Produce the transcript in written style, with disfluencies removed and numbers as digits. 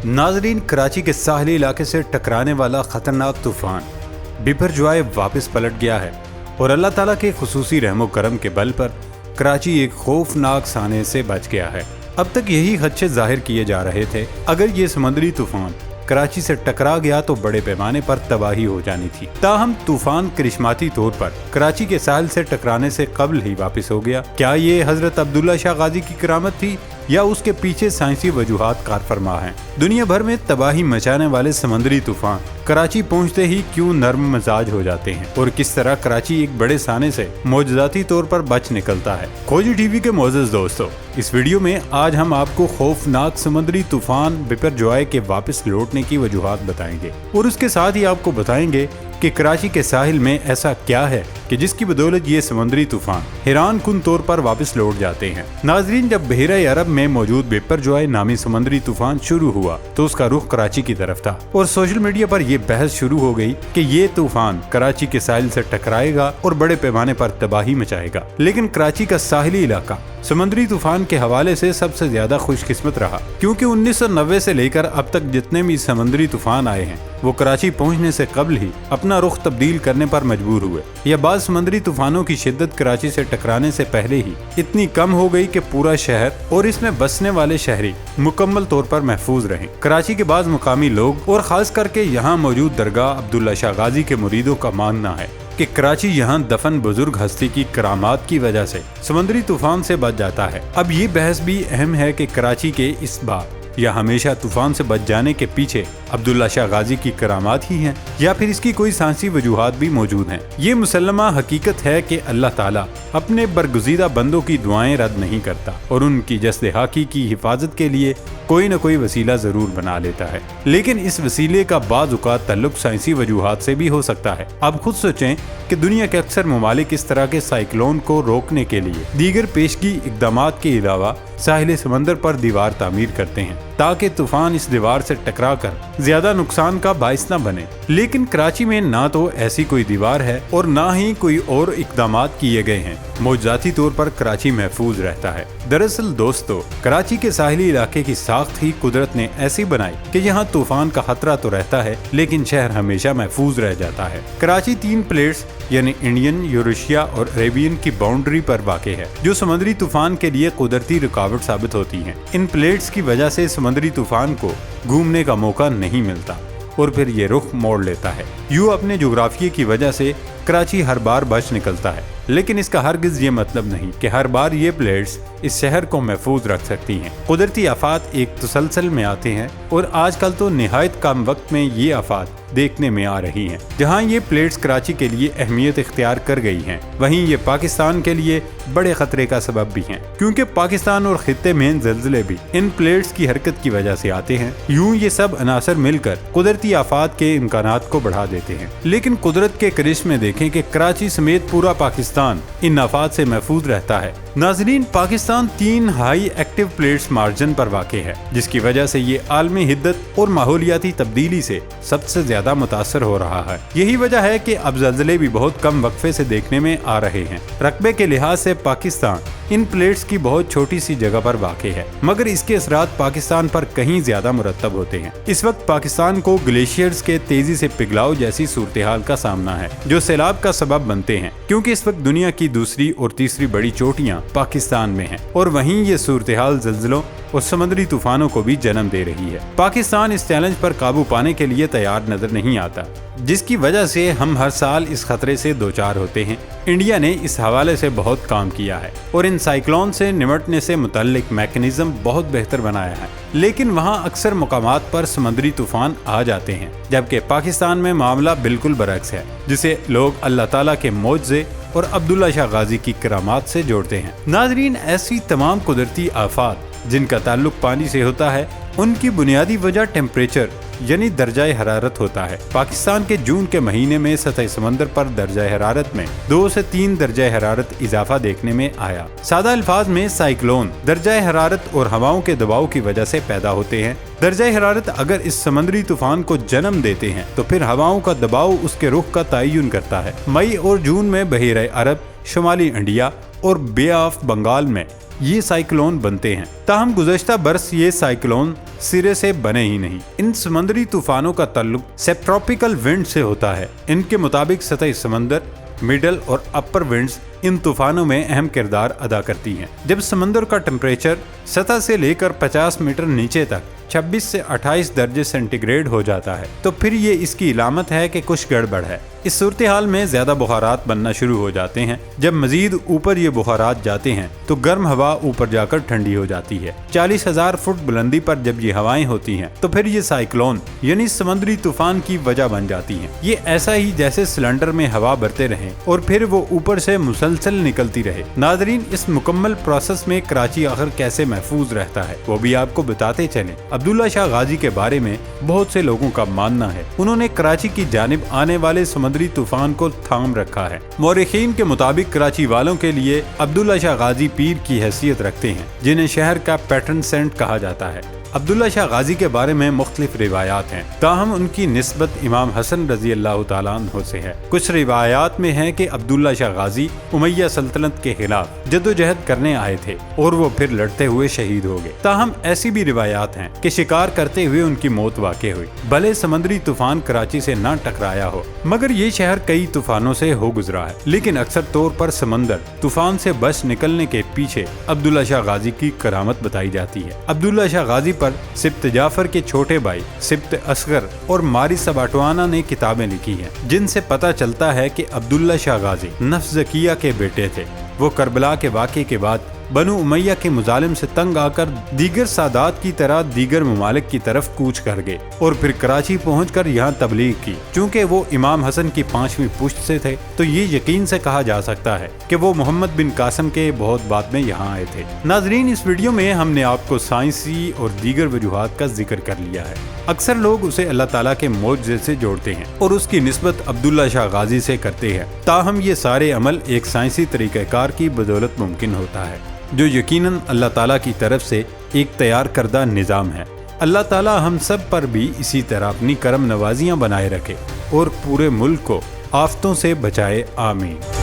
ناظرین، کراچی کے ساحلی علاقے سے ٹکرانے والا خطرناک طوفان بپرجوائے واپس پلٹ گیا ہے اور اللہ تعالیٰ کے خصوصی رحم و کرم کے بل پر کراچی ایک خوفناک سانے سے بچ گیا ہے۔ اب تک یہی خدشے ظاہر کیے جا رہے تھے اگر یہ سمندری طوفان کراچی سے ٹکرا گیا تو بڑے پیمانے پر تباہی ہو جانی تھی، تاہم طوفان کرشماتی طور پر کراچی کے ساحل سے ٹکرانے سے قبل ہی واپس ہو گیا۔ کیا یہ حضرت عبداللہ شاہ غازی کی کرامت تھی یا اس کے پیچھے سائنسی وجوہات کار فرما ہیں؟ دنیا بھر میں تباہی مچانے والے سمندری طوفان کراچی پہنچتے ہی کیوں نرم مزاج ہو جاتے ہیں اور کس طرح کراچی ایک بڑے سانے سے معجزاتی طور پر بچ نکلتا ہے؟ کھوجی ٹی وی کے معزز دوستو، اس ویڈیو میں آج ہم آپ کو خوفناک سمندری طوفان بپرجوائے کے واپس لوٹنے کی وجوہات بتائیں گے اور اس کے ساتھ ہی آپ کو بتائیں گے کہ کراچی کے ساحل میں ایسا کیا ہے کہ جس کی بدولت یہ سمندری طوفان حیران کن طور پر واپس لوٹ جاتے ہیں۔ ناظرین، جب بحیرہ عرب میں موجود بپرجوائے نامی سمندری طوفان شروع ہوا تو اس کا رخ کراچی کی طرف تھا اور سوشل میڈیا پر یہ بحث شروع ہو گئی کہ یہ طوفان کراچی کے ساحل سے ٹکرائے گا اور بڑے پیمانے پر تباہی مچائے گا، لیکن کراچی کا ساحلی علاقہ سمندری طوفان کے حوالے سے سب سے زیادہ خوش قسمت رہا، کیونکہ 1990 سے لے کر اب تک جتنے بھی سمندری طوفان آئے ہیں وہ کراچی پہنچنے سے قبل ہی اپنا رخ تبدیل کرنے پر مجبور ہوئے، یا بعض سمندری طوفانوں کی شدت کراچی سے ٹکرانے سے پہلے ہی اتنی کم ہو گئی کہ پورا شہر اور اس میں بسنے والے شہری مکمل طور پر محفوظ رہیں۔ کراچی کے بعض مقامی لوگ اور خاص کر کے یہاں موجود درگاہ عبداللہ شاہ غازی کے مریدوں کا ماننا ہے کہ کراچی یہاں دفن بزرگ ہستی کی کرامات کی وجہ سے سمندری طوفان سے بچ جاتا ہے۔ اب یہ بحث بھی اہم ہے کہ کراچی کے اس بار یا ہمیشہ طوفان سے بچ جانے کے پیچھے عبداللہ شاہ غازی کی کرامات ہی ہیں یا پھر اس کی کوئی سائنسی وجوہات بھی موجود ہیں۔ یہ مسلمہ حقیقت ہے کہ اللہ تعالیٰ اپنے برگزیدہ بندوں کی دعائیں رد نہیں کرتا اور ان کی جسد حاکی کی حفاظت کے لیے کوئی نہ کوئی وسیلہ ضرور بنا لیتا ہے، لیکن اس وسیلے کا بعض اوقات تعلق سائنسی وجوہات سے بھی ہو سکتا ہے۔ اب خود سوچیں کہ دنیا کے اکثر ممالک اس طرح کے سائیکلون کو روکنے کے لیے دیگر پیشگی اقدامات کے علاوہ ساحل سمندر پر دیوار تعمیر کرتے ہیں تاکہ طوفان اس دیوار سے ٹکرا کر زیادہ نقصان کا باعث نہ بنے، لیکن کراچی میں نہ تو ایسی کوئی دیوار ہے اور نہ ہی کوئی اور اقدامات کیے گئے ہیں۔ معجزاتی طور پر کراچی محفوظ رہتا ہے۔ دراصل دوستو، کراچی کے ساحلی علاقے کی ساخت ہی قدرت نے ایسی بنائی کہ یہاں طوفان کا خطرہ تو رہتا ہے لیکن شہر ہمیشہ محفوظ رہ جاتا ہے۔ کراچی 3 پلیٹس یعنی انڈین، یوریشیا اور عربین کی باؤنڈری پر واقع ہے جو سمندری طوفان کے لیے قدرتی رکاوٹ ثابت ہوتی ہیں۔ ان پلیٹس کی وجہ سے سمندری طوفان کو گھومنے کا موقع نہیں ملتا اور پھر یہ رخ موڑ لیتا ہے۔ یوں اپنے جغرافیے کی وجہ سے کراچی ہر بار بچ نکلتا ہے، لیکن اس کا ہرگز یہ مطلب نہیں کہ ہر بار یہ پلیٹس اس شہر کو محفوظ رکھ سکتی ہیں۔ قدرتی آفات ایک تسلسل میں آتے ہیں اور آج کل تو نہایت کم وقت میں یہ آفات دیکھنے میں آ رہی ہیں۔ جہاں یہ پلیٹس کراچی کے لیے اہمیت اختیار کر گئی ہیں، وہیں یہ پاکستان کے لیے بڑے خطرے کا سبب بھی ہیں، کیونکہ پاکستان اور خطے میں زلزلے بھی ان پلیٹس کی حرکت کی وجہ سے آتے ہیں۔ یوں یہ سب عناصر مل کر قدرتی آفات کے امکانات کو بڑھا دیتے ہیں، لیکن قدرت کے کرشمے دیکھیں کہ کراچی سمیت پورا پاکستان ان آفات سے محفوظ رہتا ہے۔ ناظرین، Pakistan 3 high active plates margin پر واقع ہے، جس کی وجہ سے یہ عالمی حدت اور ماحولیاتی تبدیلی سے سب سے زیادہ متاثر ہو رہا ہے۔ یہی وجہ ہے کہ اب زلزلے بھی بہت کم وقفے سے دیکھنے میں آ رہے ہیں۔ رقبے کے لحاظ سے پاکستان ان پلیٹس کی بہت چھوٹی سی جگہ پر واقع ہے، مگر اس کے اثرات پاکستان پر کہیں زیادہ مرتب ہوتے ہیں۔ اس وقت پاکستان کو گلیشیئرز کے تیزی سے پگھلاؤ جیسی صورتحال کا سامنا ہے جو سیلاب کا سبب بنتے ہیں، کیونکہ اس وقت دنیا کی دوسری اور تیسری بڑی چوٹیاں پاکستان میں ہیں اور وہیں یہ صورتحال زلزلوں اور سمندری طوفانوں کو بھی جنم دے رہی ہے۔ پاکستان اس چیلنج پر قابو پانے کے لیے تیار نظر نہیں آتا، جس کی وجہ سے ہم ہر سال اس خطرے سے دوچار ہوتے ہیں۔ انڈیا نے اس حوالے سے بہت کام کیا ہے اور ان سائیکلون سے نمٹنے سے متعلق میکانزم بہت بہتر بنایا ہے، لیکن وہاں اکثر مقامات پر سمندری طوفان آ جاتے ہیں، جبکہ پاکستان میں معاملہ بالکل برعکس ہے، جسے لوگ اللہ تعالیٰ کے معجزے اور عبداللہ شاہ غازی کی کرامات سے جوڑتے ہیں۔ ناظرین، ایسی تمام قدرتی آفات جن کا تعلق پانی سے ہوتا ہے، ان کی بنیادی وجہ ٹیمپریچر یعنی درجہ حرارت ہوتا ہے۔ پاکستان کے جون کے مہینے میں سطح سمندر پر درجہ حرارت میں 2 سے 3 درجہ حرارت اضافہ دیکھنے میں آیا۔ سادہ الفاظ میں سائیکلون درجہ حرارت اور ہواؤں کے دباؤ کی وجہ سے پیدا ہوتے ہیں۔ درجہ حرارت اگر اس سمندری طوفان کو جنم دیتے ہیں تو پھر ہواؤں کا دباؤ اس کے رخ کا تعین کرتا ہے۔ مئی اور جون میں بحیرہ عرب، شمالی انڈیا اور بے آف بنگال میں یہ سائیکلون بنتے ہیں، تاہم گزشتہ برس یہ سائیکلون سرے سے بنے ہی نہیں۔ ان سمندری طوفانوں کا تعلق سب ٹراپیکل ونڈ سے ہوتا ہے۔ ان کے مطابق سطحی سمندر، مڈل اور اپر ونڈز ان طوفانوں میں اہم کردار ادا کرتی ہیں۔ جب سمندر کا ٹمپریچر سطح سے لے کر 50 میٹر نیچے تک 26 سے 28 درجے سینٹی گریڈ ہو جاتا ہے تو پھر یہ اس کی علامت ہے کہ کچھ گڑبڑ ہے۔ اس صورتحال میں زیادہ بخارات بننا شروع ہو جاتے ہیں۔ جب مزید اوپر یہ بخارات جاتے ہیں تو گرم ہوا اوپر جا کر ٹھنڈی ہو جاتی ہے۔ 40,000 فٹ بلندی پر جب یہ ہوائیں ہوتی ہیں تو پھر یہ سائیکلون یعنی سمندری طوفان کی وجہ بن جاتی ہیں۔ یہ ایسا ہی جیسے سلنڈر میں ہوا بھرتے رہیں اور پھر وہ اوپر سے مسلسل نکلتی رہے۔ ناظرین، اس مکمل پروسیس میں کراچی آخر کیسے محفوظ رہتا ہے وہ بھی آپ کو بتاتے چلیں۔ عبداللہ شاہ غازی کے بارے میں بہت سے لوگوں کا ماننا ہے انہوں نے کراچی کی جانب آنے والے سمندری طوفان کو تھام رکھا ہے۔ مورخین کے مطابق کراچی والوں کے لیے عبداللہ شاہ غازی پیر کی حیثیت رکھتے ہیں جنہیں شہر کا پیٹرن سینٹ کہا جاتا ہے۔ عبداللہ شاہ غازی کے بارے میں مختلف روایات ہیں، تاہم ان کی نسبت امام حسن رضی اللہ تعالیٰ عنہ سے ہے۔ کچھ روایات میں ہے کہ عبداللہ شاہ غازی امیہ سلطنت کے خلاف جدوجہد کرنے آئے تھے اور وہ پھر لڑتے ہوئے شہید ہو گئے۔ تاہم ایسی بھی روایات ہیں کہ شکار کرتے ہوئے ان کی موت واقع ہوئی، بھلے سمندری طوفان کراچی سے نہ ٹکرایا ہو، مگر یہ شہر کئی طوفانوں سے ہو گزرا ہے۔ لیکن اکثر طور پر سمندر طوفان سے بچ نکلنے کے پیچھے عبداللہ شاہ غازی کی کرامت بتائی جاتی ہے۔ عبداللہ شاہ غازی پر سبط جعفر کے چھوٹے بھائی سبط اصغر اور ماری سباٹوانا نے کتابیں لکھی ہیں جن سے پتہ چلتا ہے کہ عبداللہ شاہ غازی نفس زکیہ کے بیٹے تھے۔ وہ کربلا کے واقعے کے بعد بنو امیہ کے مظالم سے تنگ آ کر دیگر سادات کی طرح دیگر ممالک کی طرف کوچ کر گئے اور پھر کراچی پہنچ کر یہاں تبلیغ کی۔ چونکہ وہ امام حسن کی 5ویں پشت سے تھے تو یہ یقین سے کہا جا سکتا ہے کہ وہ محمد بن قاسم کے بہت بعد میں یہاں آئے تھے۔ ناظرین، اس ویڈیو میں ہم نے آپ کو سائنسی اور دیگر وجوہات کا ذکر کر لیا ہے۔ اکثر لوگ اسے اللہ تعالیٰ کے معجزے سے جوڑتے ہیں اور اس کی نسبت عبداللہ شاہ غازی سے کرتے ہیں، تاہم یہ سارے عمل ایک سائنسی طریقہ کار کی بدولت ممکن ہوتا ہے جو یقیناً اللہ تعالیٰ کی طرف سے ایک تیار کردہ نظام ہے۔ اللہ تعالیٰ ہم سب پر بھی اسی طرح اپنی کرم نوازیاں بنائے رکھے اور پورے ملک کو آفتوں سے بچائے، آمین۔